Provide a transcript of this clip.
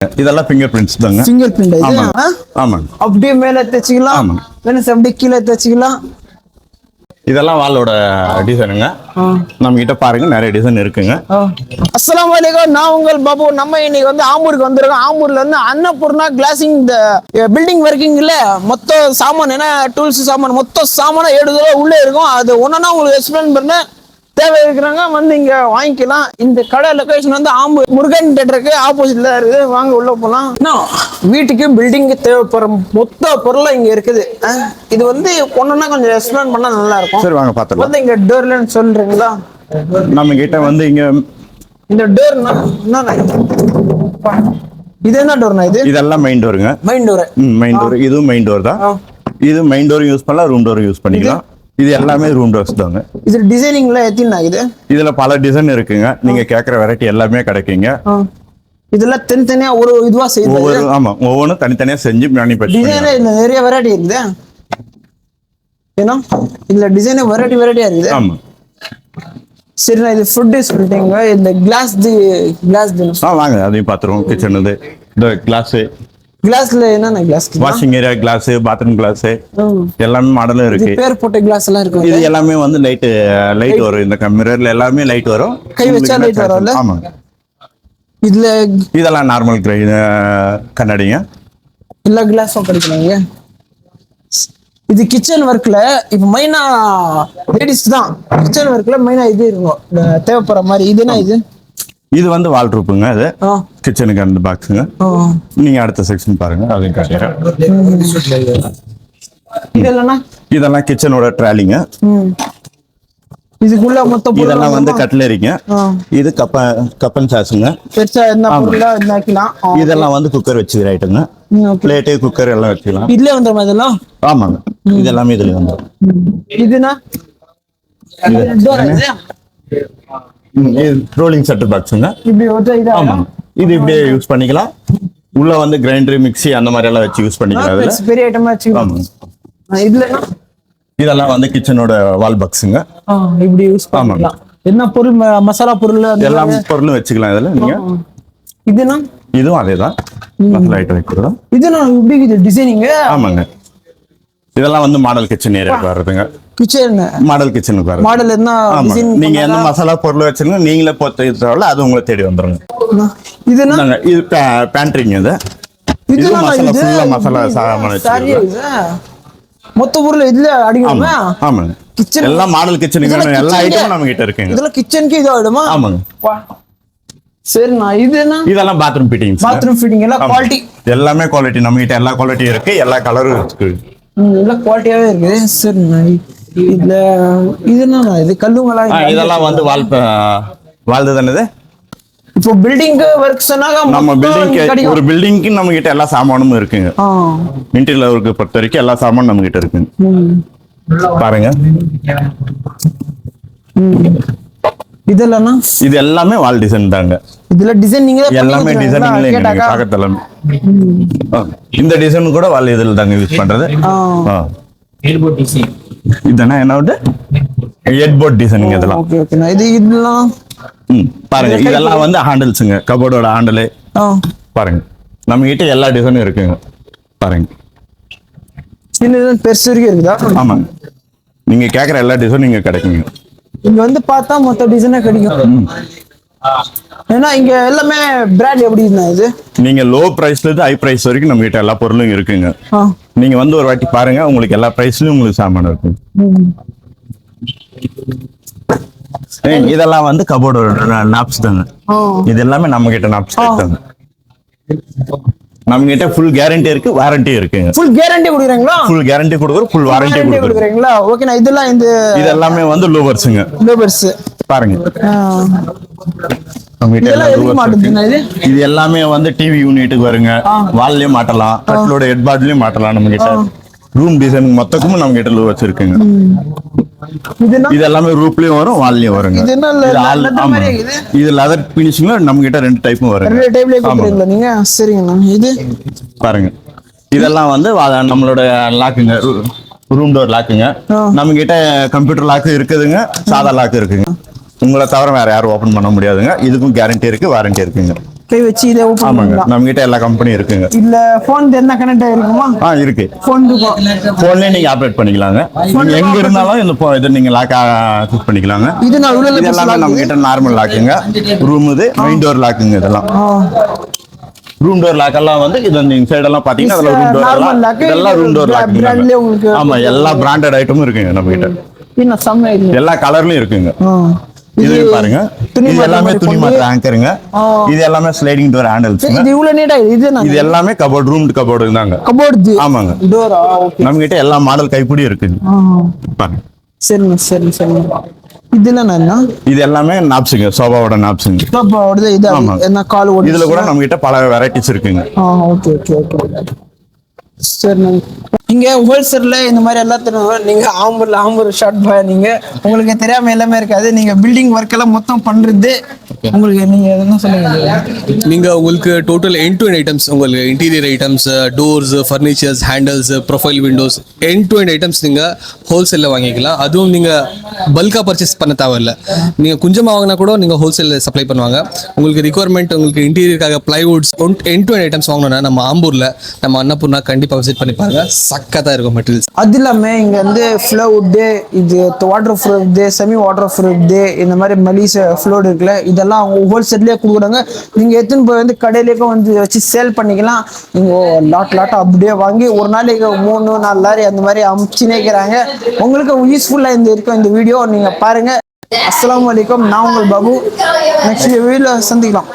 இதெல்லாம் finger prints தாங்க. Finger print இது. ஆமாங்க. அப்படியே மேல தச்சிக்கலாம், வேணும் அப்படியே கீழே தச்சிக்கலாம். இதெல்லாம் வாலோட டிசைனுங்க. நம்ம கிட்ட பாருங்க நிறைய டிசைன் இருக்குங்க. அஸ்ஸலாமு அலைக்கும், நான் உங்கள் பாபு. நம்ம இன்னைக்கு வந்து ஆம்பூருக்கு வந்திருக்கோம். ஆம்பூர்ல இருந்து அன்னபூர்ணா கிளாசிங் இந்த பில்டிங் ஒர்க்கிங்ல மொத்த சாமான் என்ன டூல்ஸ் சாமான் மொத்த சாமானும் 7 கிலோ உள்ளே இருக்கும். அது ஒன்னொன்னா உங்களுக்கு எக்ஸ்பிளைன் பண்ண தேவை இருக்கிறாங்க, வந்து இங்க வாங்கிக்கலாம். இந்த கடை லொகேஷன் வந்து ஆம்பூர் முருகன் தியேட்டருக்கு ஆப்போசிட்ல இருக்குது. வாங்க உள்ள போலாம். வீட்டுக்கு பில்டிங்க்கு தேவைப்படுற மொத்த பொருளும் இங்க இருக்குது. இது வந்து ஒன்னொன்னா கொஞ்சம் எக்ஸ்பிளைன் பண்ணா நல்லா இருக்கும். சரி வாங்க பாத்துக்கலாம். வந்து இங்க டோர்லன்னு சொல்றீங்களா? நம்ம கிட்ட வந்து இங்க இந்த டோர் என்ன இது என்ன டோர்னா? இது இதெல்லாம் மெயின் டோருங்க. Main door. Main door. இதுவும் மெயின் டோர் தான். இது மெயின் டோர் யூஸ் பண்ணலாம், ரூம் டோர் யூஸ் பண்ணிக்கலாம். இது எல்லாமே ரூம் டோர்ஸ் தாங்க. இது டிசைனிங்ல எத்தனை ஆகுது? இதுல பல டிசைன் இருக்குங்க. நீங்க கேக்குற வெரைட்டி எல்லாமே கிடைக்குங்க. இதெல்லாம் தனித்தனியா ஒரு இதுவா செய்யுது. ஆமா, ஒவ்வொன்றும் தனித்தனியா செஞ்சு மேனுஃபேக்சர். டிசைனே இல்ல, நிறைய வெரைட்டி இருக்குது. ஏன்னா இதுல டிசைனே வெரைட்டியா இருக்குது. ஆமா. சரி, நான் இது ஃபுட் சொல்லிட்டேங்க. இந்த கிளாஸ் வாங்க அதையும் பாத்துருவோம். கிச்சன் இது இந்த கிளாஸ்ல என்னென்ன glass? Washing area glass, bathroom glass எல்லாமே மாடலும் இருக்கு. பேர் போட்ட கிளாஸ் எல்லாம் இருக்கு. இது எல்லாமே வந்து லைட் வரும். இந்த மிரர்ல எல்லாமே லைட் வரும். கை வச்சா லைட் வரும்ல? ஆமா. இதெல்லாம் நார்மல் கண்ணாடிங்க. எல்லா கிளாஸும் கிடைக்கலாங்க. இது கிச்சன் ஒர்க்ல இப்ப மெயினா லேடிஸ் தான் கிச்சன் ஒர்க்ல மெயினா இது இருக்கும் தேவைப்படுற மாதிரி. இது என்ன? இது வந்து வால் ரூப்புங்க. இது கிச்சனுக்கு அந்த பாக்ஸுங்க. நீங்க அடுத்த செக்ஷன் பாருங்க, அதையும் காட்டுறேன். இதெல்லாம் கிச்சனோட ட்ராலிங்க. இதுக்குள்ள மொத்தம் இதெல்லாம் வந்து கட்லரிங்க. இது கப்பன் சாஸுங்க. இதெல்லாம் வந்து குக்கர் வச்சு ஐட்டங்க. பிளேட்டு குக்கர் எல்லாம் வச்சுக்கலாம். இதுல வந்துரும் இதெல்லாம். ஆமாங்க, இது எல்லாமே இதுல வந்துரும். இதுனா ரோலிங் செட்டர் பாக்ஸுங்க. ஆமாங்க, இது இப்படியே யூஸ் பண்ணிக்கலாம். உள்ள வந்து கிரைண்டர், மிக்ஸி அந்த மாதிரி எல்லாம் வச்சு யூஸ் பண்ணிக்கலாம். பெரிய ஐட்டமா வச்சுக்கலாம். இதெல்லாம் வந்து கிச்சனோட வால் பாக்ஸுங்க. இப்படி யூஸ் பண்ணலாம். என்ன பொருள், மசாலா பொருள் எல்லா பொருளும் வச்சுக்கலாம் இதுல. நீங்க இதுவும் அதேதான் மசாலா ஐட்டம் வைக்கிறோம். இது டிசைனிங். ஆமாங்க, இதெல்லாம் வந்து மாடல் கிச்சன் ஏரியாக்கு வர்றதுங்க. கிச்சன் மாடல் கிச்சனுக்கு வர்றது. மாடல் என்ன டிசைன்? நீங்க எந்த மசாலா பொருள் வச்சிருங்க நீங்களே போட்டு அது உங்களை தேடி வந்துருங்க. இது பேண்ட்ரிங். இது மசாலா சாமான் வச்சிருக்கோம். மொத்த பொருள் இதுல அடிக்கணுமா? ஆமாங்க. கிச்சன் எல்லாம் மாடல் கிச்சனுக்கு எல்லா ஐட்டமும் நம்ம கிட்ட இருக்குங்க. இதெல்லாம் கிச்சனுக்கு இது ஆயிடுமா? ஆமாங்க. சரி, இது என்ன? இதெல்லாம் பாத்ரூம் ஃபிட்டிங். பாத்ரூம் ஃபிட்டிங் எல்லாம் குவாலிட்டி, எல்லாமே குவாலிட்டி. நம்ம கிட்ட எல்லா குவாலிட்டியும் இருக்கு, எல்லா கலரும் இருக்கு. எல்லாம் குவாலிட்டியாவே இருக்கு. சரி, இதுல இது என்ன? இது கல்லுங்களா? இதெல்லாம் வந்து வாழ்து தானே. இப்போ பில்டிங் ஒர்க் சொன்னாங்க. நம்ம பில்டிங் ஒரு பில்டிங்க்கு நம்ம கிட்ட எல்லா சாமானும் இருக்குங்க. இன்டீரியர் ஒர்க் பொறுத்த வரைக்கும் எல்லா சாமானும் நம்ம கிட்ட இருக்குங்க. பாருங்க, இதெல்லாம் இது எல்லாமே வால் டிசைன் தாங்க. இதுல டிசைன் நீங்க எல்லாமே டிசைனிங்ல நீங்க பார்க்கறதெல்லாம் இந்த டிசைன் கூட வால் இதுல தாங்க யூஸ் பண்றது. இதனா என்னோட ஹெட்போர்ட் டிசைனிங். இதெல்லாம் ஓகே ஓகே. இதெல்லாம் பாருங்க, இதெல்லாம் வந்து ஹேண்டில்ஸ்ங்க. கபோர்டோட ஹேண்டில் பாருங்க. நம்ம கிட்ட எல்லா டிசைனும் இருக்குங்க. பாருங்க, சின்ன பெருசு வரைக்கும் இருக்குதா? ஆமாங்க, நீங்க கேக்குற எல்லா டிசைனும் இங்க கிடைக்குங்க. இங்க வந்து பார்த்தா மொத்த டிசைனா கிடைக்கும். ஏன்னா இங்க எல்லாமே பிராண்ட் எப்படி இது? நீங்க லோ பிரைஸ்ல இருந்து ஹை பிரைஸ் வரைக்கும் நம்ம கிட்ட எல்லா பொருளும் இருக்குங்க. நீங்க வந்து ஒரு வாட்டி பாருங்க, உங்களுக்கு எல்லா பிரைஸ்லயும் உங்களுக்கு சாமான் இருக்கும். இதெல்லாம் வந்து கபோர்டோட நாப்ஸ் தாங்க. இது எல்லாமே நம்ம கிட்ட நாப்ஸ் தாங்க. நம்ம கிட்ட ஃபுல் கேரண்டி இருக்கு, வாரண்டி இருக்குங்க. ஃபுல் கேரண்டி கொடுக்குறீங்களா? ஃபுல் கேரண்டி கொடுக்குறோம், ஃபுல் வாரண்டி கொடுக்குறீங்களா? ஓகேண்ணா. இதெல்லாம் இது எல்லாமே வந்து லூவர்ஸ்ங்க. லூவர்ஸ் பாருங்க. இது எல்லாமே வந்து டிவி யூனிட்டுக்கு வருங்க. வால்லயும் மாட்டலாம், கட்டிலோட ஹெட்பார்ட்லயும் மாட்டலாம். நம்ம கிட்ட ரூம் டிசைன் மொத்தமும் நம்ம கிட்ட லூவர்ஸ் இருக்குங்க. இது எல்லாமே ரூப்லயும் வரும், வால்லயும் வருங்க. இது லெதர் பினிஷிங்ல நம்ம கிட்ட 2 டைப்பும் வருங்க. 2 டைப்ல கொடுக்குறீங்களா நீங்க? சரிங்கண்ணா. இது பாருங்க, இதெல்லாம் வந்து நம்மளோட லாக்குங்க, ரூம் டோர் லாக்குங்க. நம்ம கிட்ட கம்ப்யூட்டர் லாக்கு இருக்குதுங்க, சாதா லாக்கு இருக்குங்க. உங்களை தவிர வேற யாரும் ஓபன் பண்ண முடியாதுங்க. இதுக்கும் கேரண்டி இருக்கு, வாரண்டி இருக்குங்க. கை வச்சு இதே ஓபன் ஆமாங்க, பண்ணலாம். நம்ம கிட்ட எல்லா கம்பெனி இருக்குங்க. இல்ல போன் என்ன கனெக்ட் ஆயிருக்குமா? இருக்கு. போன் இருக்கும். போன்லயே நீங்க ஆப்ரேட் பண்ணிக்கலாங்க. நீங்க எங்க இருந்தாலும் இந்த இது நீங்க லாக் செட் பண்ணிக்கலாங்க. இது நான் உள்ள இது எல்லாமே நம்ம கிட்ட நார்மல் லாக்குங்க. ரூம் இது மெயின் டோர் லாக்குங்க. இதெல்லாம் ரூம் டோர் லாக் எல்லாம் வந்து இது இந்த சைடு எல்லாம் பாத்தீங்கன்னா அதெல்லாம் ரூம் டோர் Normal எல்லாம் lock. இதெல்லாம் ரூம் டோர் லாக். brandலயே உங்களுக்கு ஆமா, எல்லா பிராண்டட் ஐட்டமும் இருக்குங்க நம்ம கிட்ட. இன்னும் செம்ம இது. எல்லா கலர்லயும் இருக்குங்க. இது பாருங்க, இது எல்லாமே துணி மாற்ற ஆங்கருங்க. இது எல்லாமே ஸ்லைடிங் டோர் ஹேண்டில்ஸ்ங்க. இது இவ்வளவு நீட்டா இது எல்லாமே கபோர்ட், ரூம் கபோர்டு தாங்க. கபோர்ட். ஆமாங்க, டோரா? ஓகே. நம்ம கிட்ட எல்லா மாடல் கைப்பிடி இருக்குங்க. பாருங்க. சரிங்க. இதெல்லாம் என்ன? இது எல்லாமே நாப்ஸுங்க, சோபாவோட நாப்ஸுங்க. சோபாவோட இது என்ன கால் ஓடி. இதுல கூட நம்ம கிட்ட பல வெரைட்டிஸ் இருக்குங்க. ஓகே. சரி, நீங்க ஹோல்சேல்ல இந்த மாதிரி எல்லாத்தையும் நீங்க ஆம்பூர் ஷார்ட் பாய், நீங்க உங்களுக்கு தெரியாம எல்லாமே இருக்காது. நீங்க பில்டிங் ஒர்க் எல்லாம் மொத்தம் பண்றது உங்களுக்கு, நீங்க என்ன சொல்லுங்க? நீங்க உங்களுக்கு total end to end items, உங்களுக்கு interior items, doors, furnitures, handles, profile windows, end to end items நீங்க ஹோல்சேல்ல வாங்கிக்கலாம். அதுவும் நீங்க பல்கா பர்ச்சேஸ் பண்ண தேவையில்ல. நீங்க கொஞ்சமா வாங்கினா கூட நீங்க ஹோல்சேல்ல சப்ளை பண்ணுவாங்க. உங்களுக்கு ரிக்வயர்மெண்ட், உங்களுக்கு இன்டீரியருக்காக plywoods, end to end items வாங்கணும்னா நம்ம ஆம்பூர்ல நம்ம அன்னபூர்ணா கண்டிப்பா விசிட் பண்ணி பாருங்க. சக்கத்தா இருக்கும் மெட்டீரியல்ஸ். அது இல்லாம இங்க வந்து ஃப்ளோவுட், இது water proof, semi water proof, இந்த மாதிரி மலிச ஃப்ளோட் இருக்குல்ல, இதெல்லாம் அவங்க ஹோல்சேல்லே கொடுக்குறாங்க. நீங்க எடுத்துன்னு போய் வந்து கடையிலேயும் வந்து வச்சு சேல் பண்ணிக்கலாம். நீங்க லாட்டா அப்படியே வாங்கி ஒரு நாளைக்கு 3-4 லாரி அந்த மாதிரி அமுச்சு நிற்கிறாங்க. உங்களுக்கு யூஸ்ஃபுல்லா இருக்கும் இந்த வீடியோ, நீங்க பாருங்க. அஸ்ஸலாமு அலைக்கும். நான் உங்கள் பாபு. நெக்ஸ்ட் வீடியோல சந்திக்கலாம்.